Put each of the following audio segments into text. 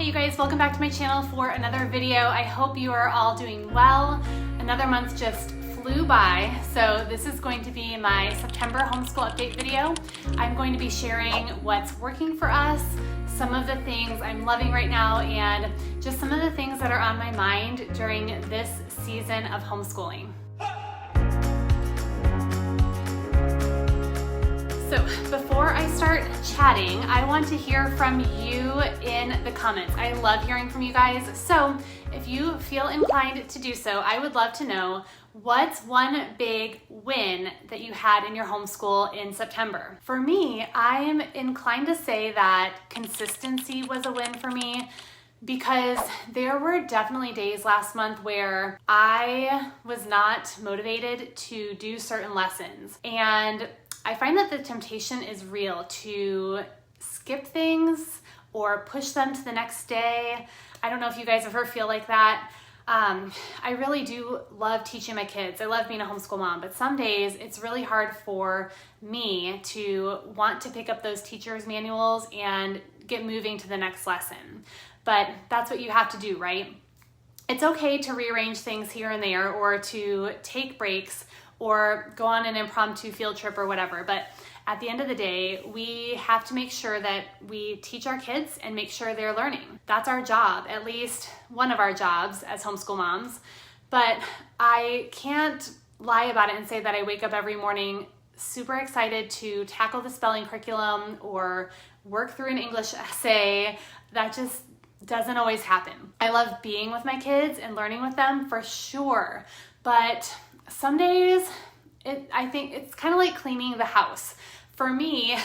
Hey you guys, welcome back to my channel for another video. I hope you are all doing well. Another month just flew by, so this is going to be my September homeschool update video. I'm going to be sharing what's working for us, some of the things I'm loving right now, and just some of the things that are on my mind during this season of homeschooling. So before I start chatting, I want to hear from you in the comments. I love hearing from you guys. So if you feel inclined to do so, I would love to know what's one big win that you had in your homeschool in September. For me, I'm inclined to say that consistency was a win for me, because there were definitely days last month where I was not motivated to do certain lessons. And I find that the temptation is real to skip things or push them to the next day. I don't know if you guys ever feel like that. I really do love teaching my kids. I love being a homeschool mom, but some days it's really hard for me to want to pick up those teacher's manuals and get moving to the next lesson. But that's what you have to do, right? It's okay to rearrange things here and there, or to take breaks, or go on an impromptu field trip or whatever. But at the end of the day, we have to make sure that we teach our kids and make sure they're learning. That's our job, at least one of our jobs as homeschool moms. But I can't lie about it and say that I wake up every morning super excited to tackle the spelling curriculum or work through an English essay. That just doesn't always happen. I love being with my kids and learning with them for sure, but some days, I think it's kind of like cleaning the house. For me,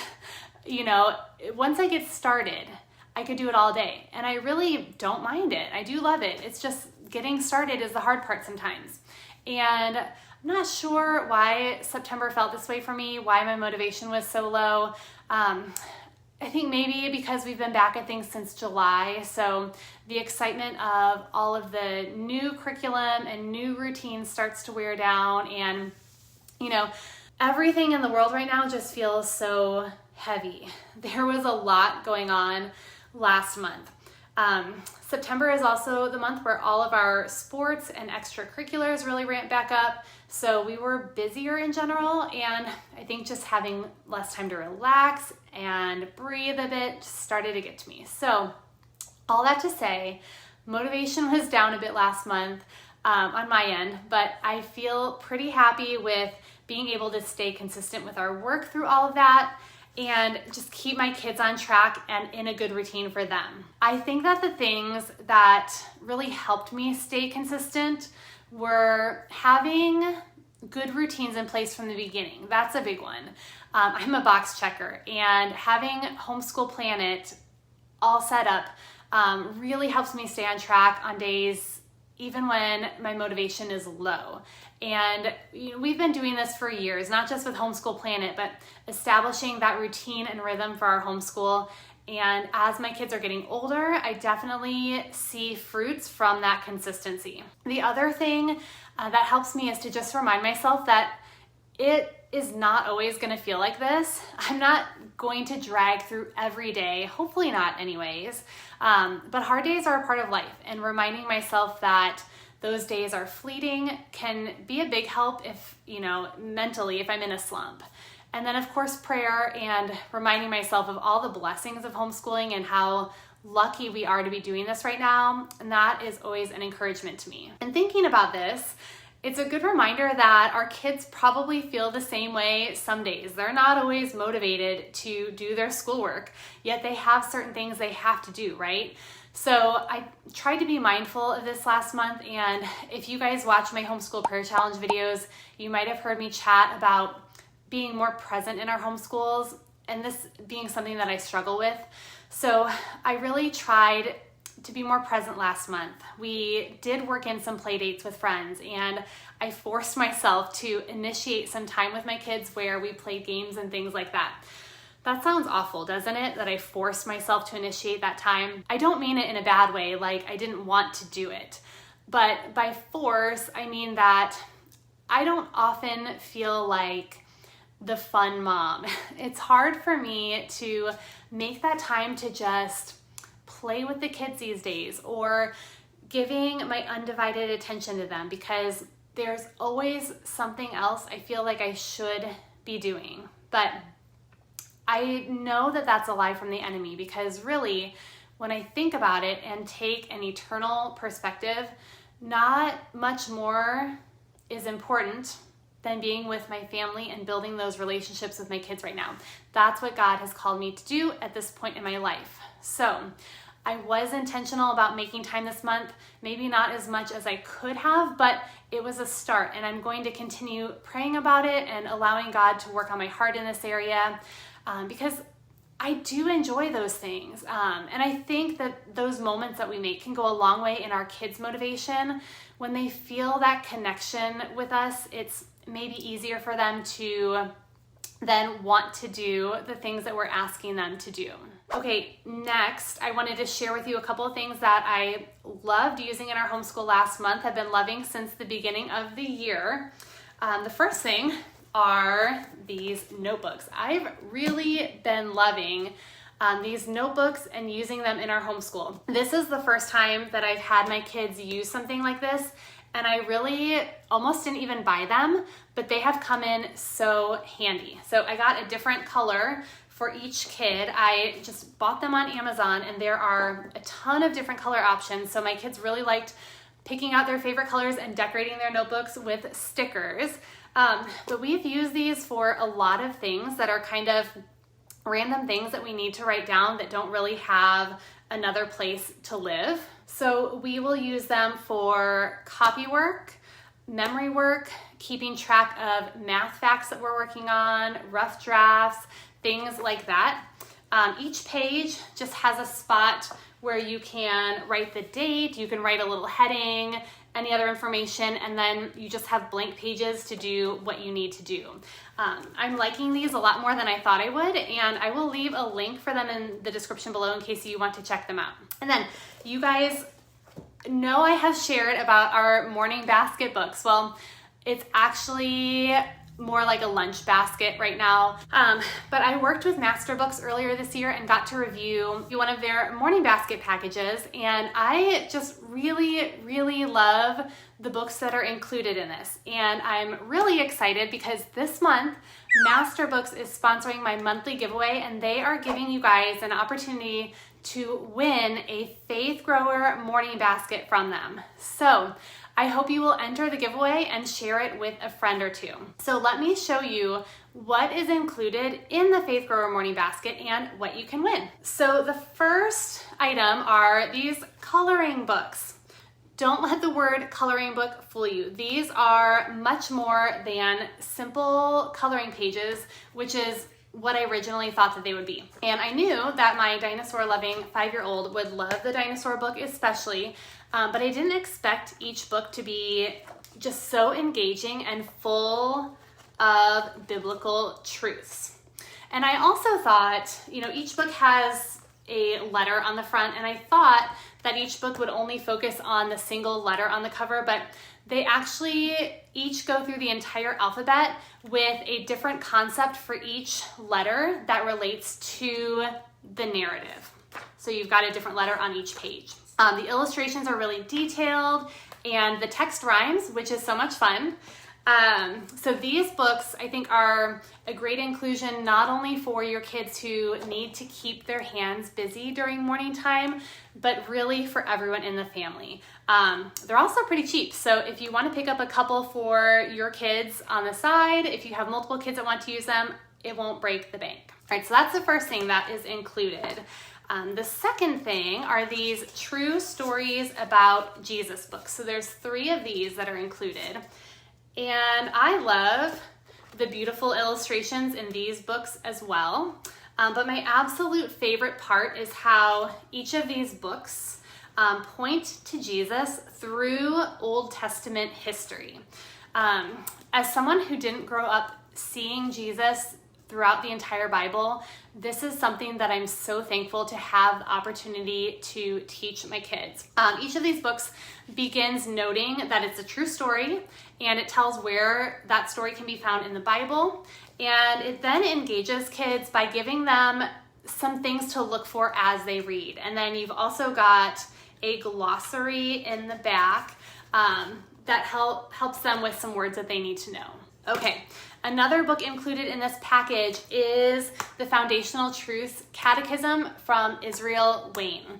once I get started, I could do it all day, and I really don't mind it. I do love it. It's just getting started is the hard part sometimes. And I'm not sure why September felt this way for me, why my motivation was so low. I think maybe because we've been back at things since July, so the excitement of all of the new curriculum and new routines starts to wear down, and everything in the world right now just feels so heavy. There was a lot going on last month. September is also the month where all of our sports and extracurriculars really ramped back up. So we were busier in general, and I think just having less time to relax and breathe a bit started to get to me. So all that to say, motivation was down a bit last month on my end, but I feel pretty happy with being able to stay consistent with our work through all of that and just keep my kids on track and in a good routine for them. I think that the things that really helped me stay consistent were having good routines in place from the beginning. That's a big one. I'm a box checker, and having Homeschool Planet all set up really helps me stay on track on days even when my motivation is low. And we've been doing this for years, not just with Homeschool Planet, but establishing that routine and rhythm for our homeschool. And as my kids are getting older, I definitely see fruits from that consistency. The other thing that helps me is to just remind myself that it is not always going to feel like this. I'm not going to drag through every day, hopefully not anyways, but hard days are a part of life, and reminding myself that those days are fleeting can be a big help if, mentally, if I'm in a slump. And then of course prayer, and reminding myself of all the blessings of homeschooling and how lucky we are to be doing this right now. And that is always an encouragement to me. And thinking about this, it's a good reminder that our kids probably feel the same way some days. They're not always motivated to do their schoolwork, yet they have certain things they have to do, right? So I tried to be mindful of this last month, and if you guys watch my homeschool prayer challenge videos, you might have heard me chat about being more present in our homeschools, and this being something that I struggle with. So I really tried to be more present last month. We did work in some play dates with friends, and I forced myself to initiate some time with my kids where we played games and things like that. That sounds awful, doesn't it? That I forced myself to initiate that time. I don't mean it in a bad way, like I didn't want to do it. But by force, I mean that I don't often feel like the fun mom. It's hard for me to make that time to just play with the kids these days or giving my undivided attention to them, because there's always something else I feel like I should be doing. But I know that that's a lie from the enemy, because really, when I think about it and take an eternal perspective, not much more is important than being with my family and building those relationships with my kids right now. That's what God has called me to do at this point in my life. So I was intentional about making time this month, maybe not as much as I could have, but it was a start, and I'm going to continue praying about it and allowing God to work on my heart in this area, because I do enjoy those things. And I think that those moments that we make can go a long way in our kids' motivation. When they feel that connection with us, it's maybe easier for them to then want to do the things that we're asking them to do. Okay, next, I wanted to share with you a couple of things that I loved using in our homeschool last month. I've been loving since the beginning of the year. The first thing are these notebooks. I've really been loving these notebooks and using them in our homeschool. This is the first time that I've had my kids use something like this, and I really almost didn't even buy them, but they have come in so handy. So I got a different color for each kid. I just bought them on Amazon, and there are a ton of different color options. So my kids really liked picking out their favorite colors and decorating their notebooks with stickers. But we've used these for a lot of things that are kind of random things that we need to write down that don't really have another place to live. So we will use them for copy work, memory work, keeping track of math facts that we're working on, rough drafts, things like that. Each page just has a spot where you can write the date, you can write a little heading, any other information, and then you just have blank pages to do what you need to do. I'm liking these a lot more than I thought I would, and I will leave a link for them in the description below in case you want to check them out. And then you guys know I have shared about our morning basket books. Well, it's actually more like a lunch basket right now. But I worked with Master Books earlier this year and got to review one of their morning basket packages. And I just really love the books that are included in this. And I'm really excited because this month, Master Books is sponsoring my monthly giveaway, and they are giving you guys an opportunity to win a Faith Grower morning basket from them. So I hope you will enter the giveaway and share it with a friend or two. So let me show you what is included in the Faith Grower morning basket and what you can win. So the first item are these coloring books. Don't let the word coloring book fool you. These are much more than simple coloring pages, which is what I originally thought that they would be. And I knew that my dinosaur-loving 5-year-old would love the dinosaur book especially, but I didn't expect each book to be just so engaging and full of biblical truths. And I also thought, each book has a letter on the front, and I thought that each book would only focus on the single letter on the cover, but they actually each go through the entire alphabet with a different concept for each letter that relates to the narrative. So you've got a different letter on each page. The illustrations are really detailed, and the text rhymes, which is so much fun. So these books, I think, are a great inclusion not only for your kids who need to keep their hands busy during morning time, but really for everyone in the family. They're also pretty cheap, so if you want to pick up a couple for your kids on the side, if you have multiple kids that want to use them, it won't break the bank. All right, so that's the first thing that is included. The second thing are these true stories about Jesus books. So there's 3 of these that are included. And I love the beautiful illustrations in these books as well. But my absolute favorite part is how each of these books point to Jesus through Old Testament history. As someone who didn't grow up seeing Jesus throughout the entire Bible, this is something that I'm so thankful to have the opportunity to teach my kids. Each of these books begins noting that it's a true story, and it tells where that story can be found in the Bible. And it then engages kids by giving them some things to look for as they read. And then you've also got a glossary in the back that helps them with some words that they need to know. Okay, another book included in this package is the Foundational Truths Catechism from Israel Wayne.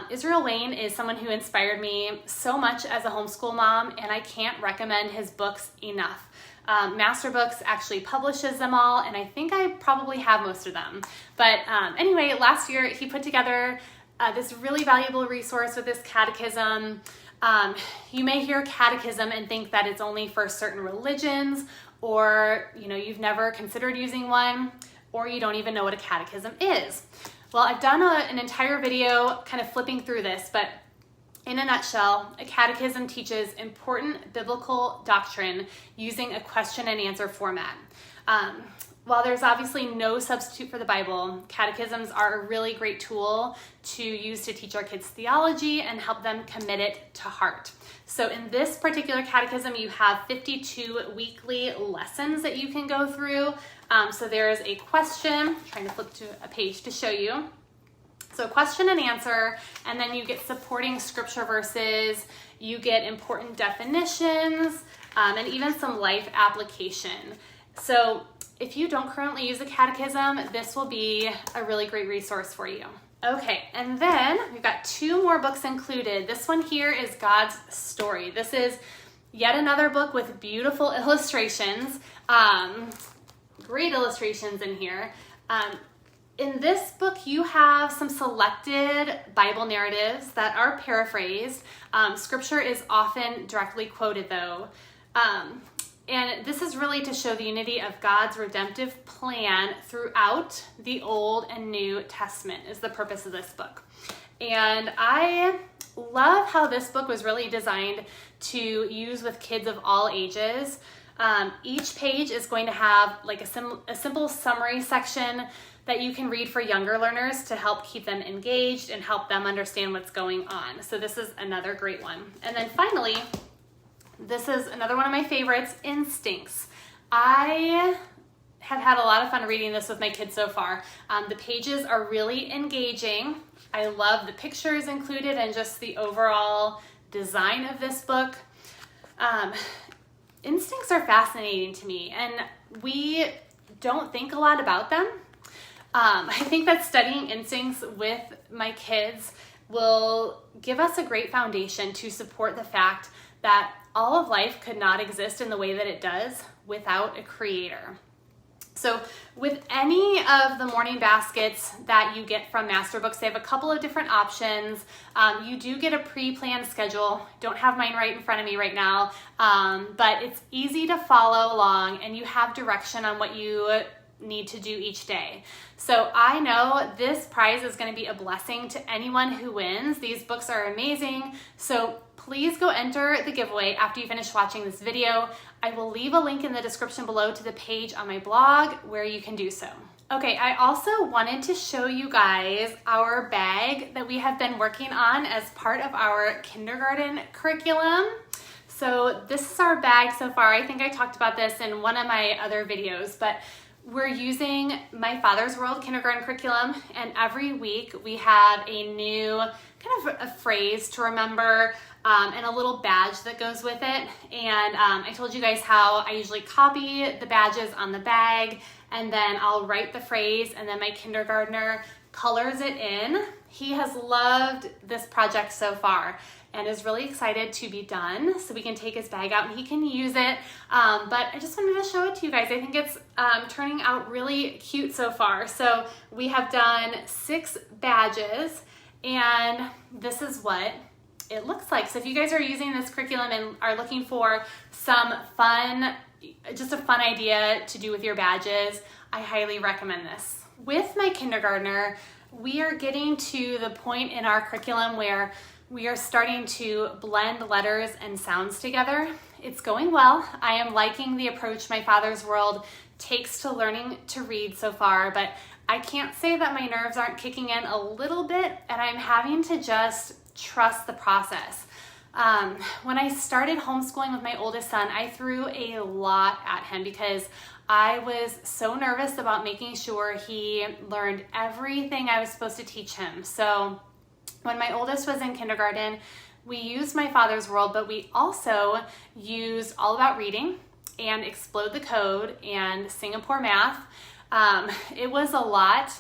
Israel Wayne is someone who inspired me so much as a homeschool mom, and I can't recommend his books enough. Master Books actually publishes them all, and I think I probably have most of them. But anyway, last year he put together this really valuable resource with this catechism. You may hear catechism and think that it's only for certain religions, or you've never considered using one, or you don't even know what a catechism is. Well, I've done an entire video kind of flipping through this, but in a nutshell, a catechism teaches important biblical doctrine using a question and answer format. While there's obviously no substitute for the Bible, catechisms are a really great tool to use to teach our kids theology and help them commit it to heart. So in this particular catechism, you have 52 weekly lessons that you can go through. So there is a question, I'm trying to flip to a page to show you. So question and answer, and then you get supporting scripture verses, you get important definitions, and even some life application. So if you don't currently use a catechism, this will be a really great resource for you. Okay, and then we've got 2 more books included. This one here is God's Story. This is yet another book with beautiful illustrations, great illustrations in here. In this book, you have some selected Bible narratives that are paraphrased. Scripture is often directly quoted though. And this is really to show the unity of God's redemptive plan throughout the Old and New Testament is the purpose of this book. And I love how this book was really designed to use with kids of all ages. Each page is going to have like a simple summary section that you can read for younger learners to help keep them engaged and help them understand what's going on. So this is another great one. And then finally, this is another one of my favorites, Instincts. I have had a lot of fun reading this with my kids so far. The pages are really engaging. I love the pictures included and just the overall design of this book. Instincts are fascinating to me, and we don't think a lot about them. I think that studying instincts with my kids will give us a great foundation to support the fact that all of life could not exist in the way that it does without a creator. So with any of the morning baskets that you get from Master Books, they have a couple of different options. You do get a pre-planned schedule. Don't have mine right in front of me right now, but it's easy to follow along and you have direction on what you need to do each day. So I know this prize is going to be a blessing to anyone who wins. These books are amazing. So please go enter the giveaway after you finish watching this video. I will leave a link in the description below to the page on my blog where you can do so. Okay, I also wanted to show you guys our bag that we have been working on as part of our kindergarten curriculum. So this is our bag so far. I think I talked about this in one of my other videos, but we're using My Father's World kindergarten curriculum, and every week we have a new kind of a phrase to remember and a little badge that goes with it. And I told you guys how I usually copy the badges on the bag, and then I'll write the phrase, and then my kindergartner colors it in. He has loved this project so far and is really excited to be done so we can take his bag out and he can use it. But I just wanted to show it to you guys. I think it's turning out really cute so far. So we have done 6 badges, and this is what it looks like. So if you guys are using this curriculum and are looking for some fun, just a fun idea to do with your badges, I highly recommend this. With my kindergartner, we are getting to the point in our curriculum where we are starting to blend letters and sounds together. It's going well. I am liking the approach My Father's World takes to learning to read so far, but I can't say that my nerves aren't kicking in a little bit, and I'm having to just trust the process. When I started homeschooling with my oldest son, I threw a lot at him because I was so nervous about making sure he learned everything I was supposed to teach him. So when my oldest was in kindergarten, we used My Father's World, but we also used All About Reading and Explode the Code and Singapore Math. It was a lot,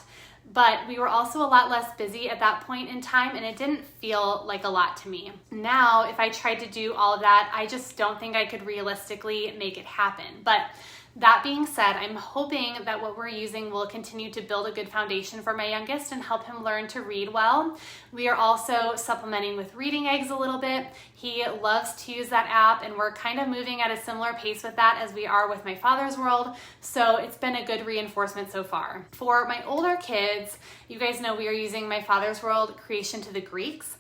but we were also a lot less busy at that point in time, and it didn't feel like a lot to me. Now, if I tried to do all of that, I just don't think I could realistically make it happen. But that being said, I'm hoping that what we're using will continue to build a good foundation for my youngest and help him learn to read well. We are also supplementing with Reading Eggs a little bit. He loves to use that app, and we're kind of moving at a similar pace with that as we are with My Father's World. So it's been a good reinforcement so far. For my older kids, you guys know we are using My Father's World, Creation to the Greeks.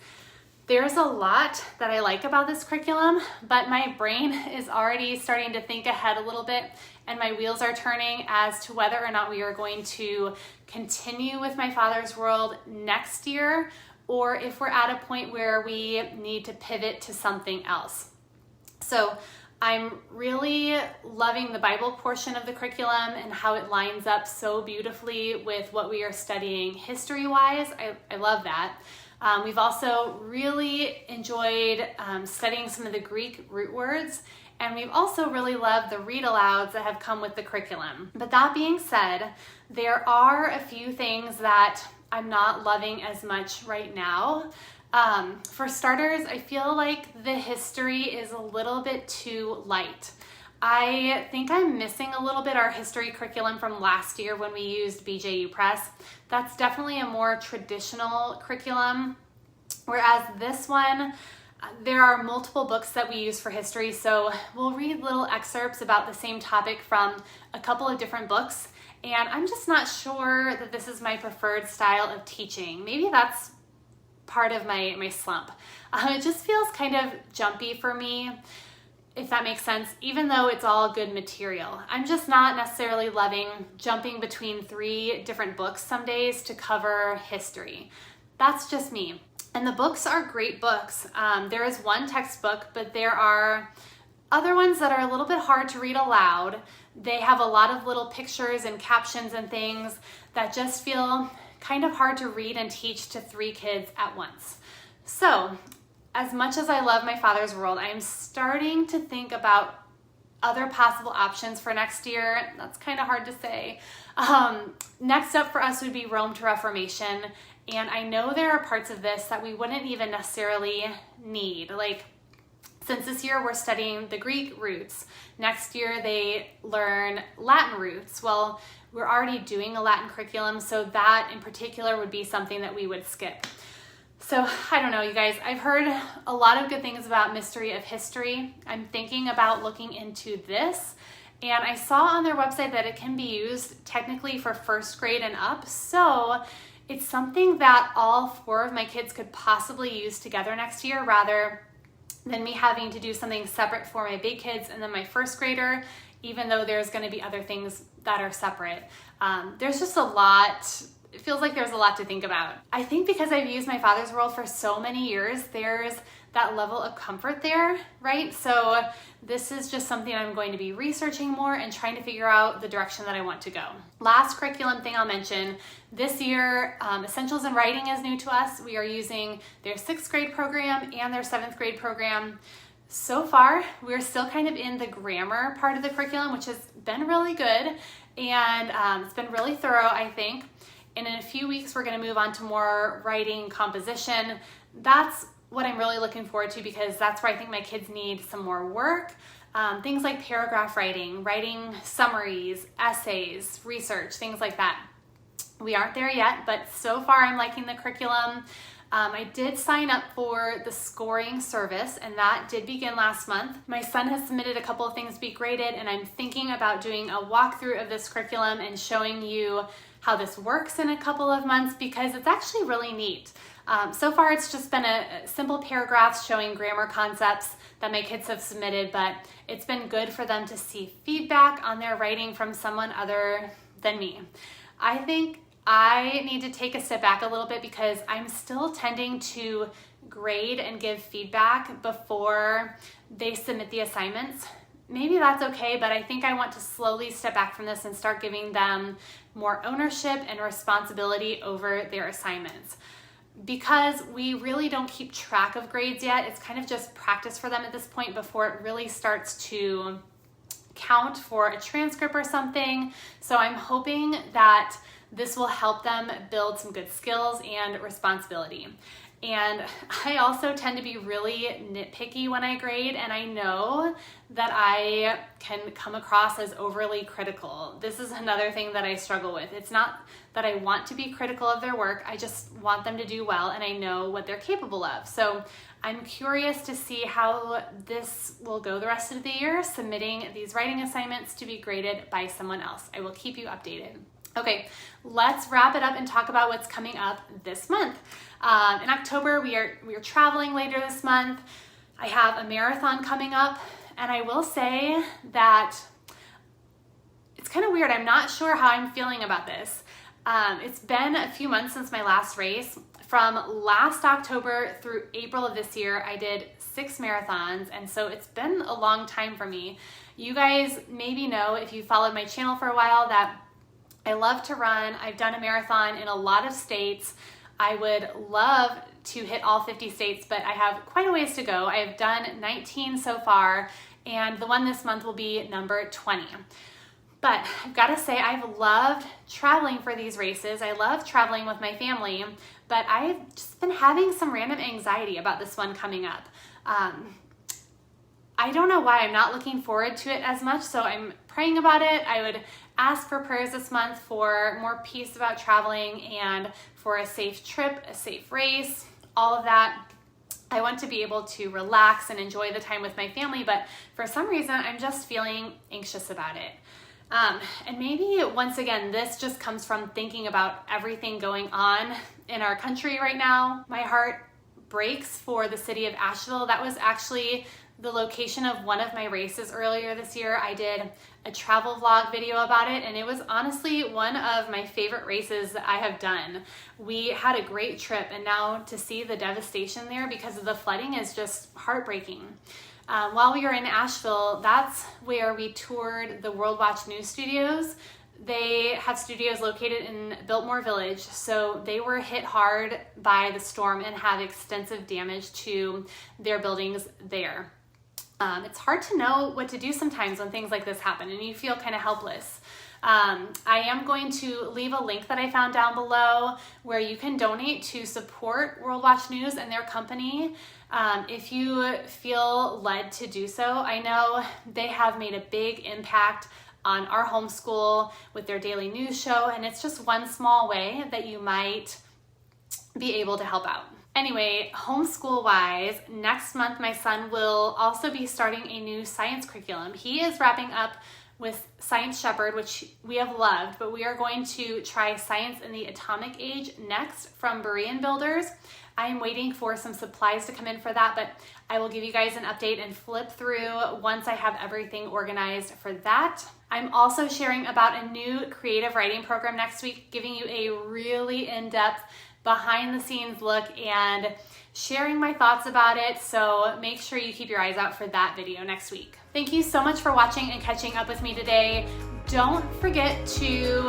There's a lot that I like about this curriculum, but my brain is already starting to think ahead a little bit, and my wheels are turning as to whether or not we are going to continue with My Father's World next year, or if we're at a point where we need to pivot to something else. So I'm really loving the Bible portion of the curriculum and how it lines up so beautifully with what we are studying history-wise. I love that. We've also really enjoyed studying some of the Greek root words, and we've also really loved the read-alouds that have come with the curriculum. But that being said, there are a few things that I'm not loving as much right now. For starters, I feel like the history is a little bit too light. I think I'm missing a little bit our history curriculum from last year when we used BJU Press. That's definitely a more traditional curriculum, whereas this one, there are multiple books that we use for history, so we'll read little excerpts about the same topic from a couple of different books, and I'm just not sure that this is my preferred style of teaching. Maybe that's part of my slump. It just feels kind of jumpy for me, if that makes sense, even though it's all good material. I'm just not necessarily loving jumping between 3 different books some days to cover history. That's just me. And the books are great books. There is one textbook, but there are other ones that are a little bit hard to read aloud. They have a lot of little pictures and captions and things that just feel kind of hard to read and teach to 3 kids at once. So, as much as I love My Father's World, I am starting to think about other possible options for next year. That's kind of hard to say. Next up for us would be Rome to Reformation. And I know there are parts of this that we wouldn't even necessarily need. Like, since this year we're studying the Greek roots, next year they learn Latin roots. Well, we're already doing a Latin curriculum, so that in particular would be something that we would skip. So I don't know, you guys, I've heard a lot of good things about Mystery of History. I'm thinking about looking into this, and I saw on their website that it can be used technically for 1st grade and up. So it's something that all 4 of my kids could possibly use together next year, rather than me having to do something separate for my big kids and then my 1st grader, even though there's going to be other things that are separate. There's just a lot. It feels like there's a lot to think about. I think because I've used My Father's World for so many years, there's that level of comfort there, right? So this is just something I'm going to be researching more and trying to figure out the direction that I want to go. Last curriculum thing I'll mention, this year, Essentials in Writing is new to us. We are using their 6th grade program and their 7th grade program. So far, we're still kind of in the grammar part of the curriculum, which has been really good, and it's been really thorough, I think. And in a few weeks, we're going to move on to more writing composition. That's what I'm really looking forward to, because that's where I think my kids need some more work. Things like paragraph writing, writing summaries, essays, research, things like that. We aren't there yet, but so far I'm liking the curriculum. I did sign up for the scoring service, and that did begin last month. My son has submitted a couple of things to be graded, and I'm thinking about doing a walkthrough of this curriculum and showing you how this works in a couple of months, because it's actually really neat. So far it's just been a simple paragraphs showing grammar concepts that my kids have submitted, but it's been good for them to see feedback on their writing from someone other than me. I think I need to take a step back a little bit, because I'm still tending to grade and give feedback before they submit the assignments. maybe that's okay, but I think I want to slowly step back from this and start giving them more ownership and responsibility over their assignments. Because we really don't keep track of grades yet, it's kind of just practice for them at this point before it really starts to count for a transcript or something. So I'm hoping that this will help them build some good skills and responsibility. And I also tend to be really nitpicky when I grade, and I know that I can come across as overly critical. This is another thing that I struggle with. It's not that I want to be critical of their work, I just want them to do well, and I know what they're capable of. So I'm curious to see how this will go the rest of the year, submitting these writing assignments to be graded by someone else. I will keep you updated. Okay, let's wrap it up and talk about what's coming up this month. In October, we are traveling later this month. I have a marathon coming up, and I will say that it's kind of weird. I'm not sure how I'm feeling about this. It's been a few months since my last race. From last October through April of this year, I did 6 marathons, and so it's been a long time for me. You guys maybe know, if you followed my channel for a while, that I love to run. I've done a marathon in a lot of states. I would love to hit all 50 states, but I have quite a ways to go. I have done 19 so far, and the one this month will be number 20. But I've got to say, I've loved traveling for these races. I love traveling with my family, but I've just been having some random anxiety about this one coming up. I don't know why. I'm not looking forward to it as much, so I'm praying about it. I would ask for prayers this month for more peace about traveling and for a safe trip, a safe race, all of that. I want to be able to relax and enjoy the time with my family, but for some reason, I'm just feeling anxious about it. And maybe, once again, this just comes from thinking about everything going on in our country right now. My heart breaks for the city of Asheville. That was actually the location of one of my races earlier this year. I did a travel vlog video about it, and it was honestly one of my favorite races that I have done. We had a great trip, and now to see the devastation there because of the flooding is just heartbreaking. While we were in Asheville, that's where we toured the World Watch News Studios. They have studios located in Biltmore Village, so they were hit hard by the storm and have extensive damage to their buildings there. It's hard to know what to do sometimes when things like this happen and you feel kind of helpless. I am going to leave a link that I found down below where you can donate to support World Watch News and their company if you feel led to do so. I know they have made a big impact on our homeschool with their daily news show, and it's just one small way that you might be able to help out. Anyway, homeschool wise, next month my son will also be starting a new science curriculum. He is wrapping up with Science Shepherd, which we have loved, but we are going to try Science in the Atomic Age next from Berean Builders. I am waiting for some supplies to come in for that, but I will give you guys an update and flip through once I have everything organized for that. I'm also sharing about a new creative writing program next week, giving you a really in-depth behind the scenes look and sharing my thoughts about it. So make sure you keep your eyes out for that video next week. Thank you so much for watching and catching up with me today. Don't forget to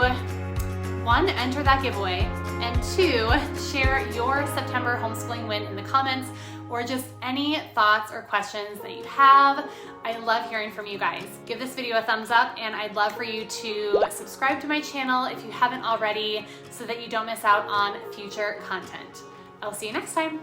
1, enter that giveaway, and 2, share your September homeschooling win in the comments or just any thoughts or questions that you have. I love hearing from you guys. Give this video a thumbs up, and I'd love for you to subscribe to my channel if you haven't already so that you don't miss out on future content. I'll see you next time.